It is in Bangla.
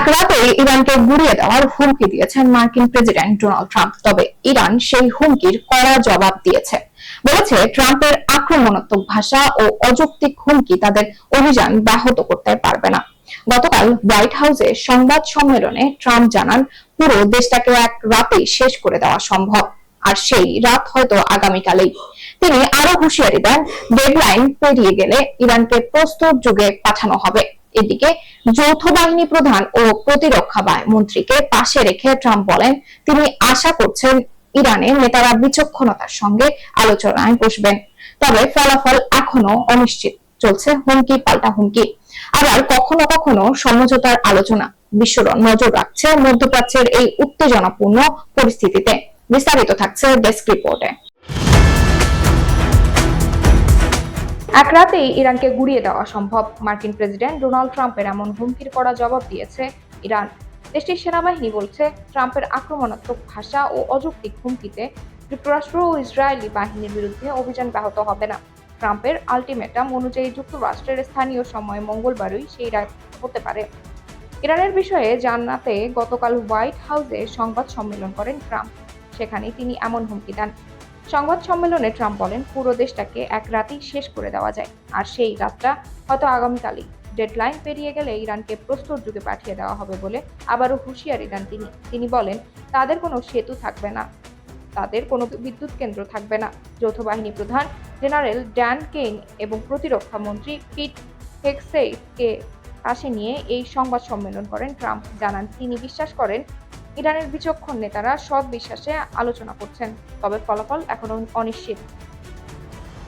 এক রাতে ইরানকে গুঁড়িয়ে দেওয়ার হুমকি দিয়েছেন মার্কিন প্রেসিডেন্ট ডোনাল্ড ট্রাম্প। তবে ইরান সেই হুমকির কড়া জবাব দিয়েছে, বলেছে ট্রাম্পের আক্রমণাত্মক ভাষা ও অযৌক্তিক হুমকি তাদের অভিযান ব্যাহত করতে পারবে না। গতকাল হোয়াইট হাউসে সংবাদ সম্মেলনে ট্রাম্প জানান, পুরো দেশটাকে এক রাতেই শেষ করে দেওয়া সম্ভব, আর সেই রাত হয়তো আগামীকালেই। তিনি আরো হুঁশিয়ারি দেন, ডেডলাইন পেরিয়ে গেলে ইরানকে প্রস্তুত যুগে পাঠানো হবে। এদিকে যৌথ বাহিনী প্রধান ও প্রতিরক্ষা মন্ত্রীকে পাশে রেখে ট্রাম্প বলেন, তিনি আশা করছেন ইরানের নেতারা বিচক্ষণতার সঙ্গে আলোচনায় বসবেন। তবে ফলাফল এখনো অনিশ্চিত, চলছে হুমকি পাল্টা হুমকি, আবার কখনো কখনো সমঝোতার আলোচনা। বিশ্ব নজর রাখছে মধ্যপ্রাচ্যের এই উত্তেজনাপূর্ণ পরিস্থিতিতে। বিস্তারিত থাকছে ডেস্ক রিপোর্টে। এক রাতেই ইরানকে গুঁড়িয়ে দেওয়া সম্ভব, মার্কিন প্রেসিডেন্ট ডোনাল্ড ট্রাম্পের এমন হুমকির কড়া জবাব দিয়েছে ইরান। দেশটির সেনাবাহিনী বলছে, ট্রাম্পের আক্রমণাত্মক ভাষা ও অযৌক্তিক হুমকিতে যুক্তরাষ্ট্র ও ইসরায়েলি বাহিনীর বিরুদ্ধে অভিযান ব্যাহত হবে না। ট্রাম্পের আলটিমেটাম অনুযায়ী যুক্তরাষ্ট্রের স্থানীয় সময় মঙ্গলবারই সেই রাত হতে পারে। ইরানের বিষয়ে জানাতে গতকাল হোয়াইট হাউসে সংবাদ সম্মেলন করেন ট্রাম্প। সেখানেই তিনি এমন হুমকি দেন। সংবাদ সম্মেলনে ট্রাম্প বলেন, পুরো দেশটাকে এক রাতেই শেষ করে দেওয়া যায়, আর সেই রাতটা হয়তো আগামীকালই। ডেডলাইন পেরিয়ে গেলে ইরানকে প্রস্তুত যুগে পাঠিয়ে দেওয়া হবে বলে আবারও হুঁশিয়ারি দেন তিনি বলেন, তাদের কোনো সেতু থাকবে না, তাদের কোনো বিদ্যুৎ কেন্দ্র থাকবে না। যৌথ বাহিনী প্রধান জেনারেল ড্যান কেইন এবং প্রতিরক্ষা মন্ত্রী পিট হেগসেথকে পাশে নিয়ে এই সংবাদ সম্মেলন করেন ট্রাম্প। জানান, তিনি বিশ্বাস করেন ইরানের বিচক্ষণ নেতারা সৎ বিশ্বাসে আলোচনা করছেন, তবে ফলাফল এখনো অনিশ্চিত।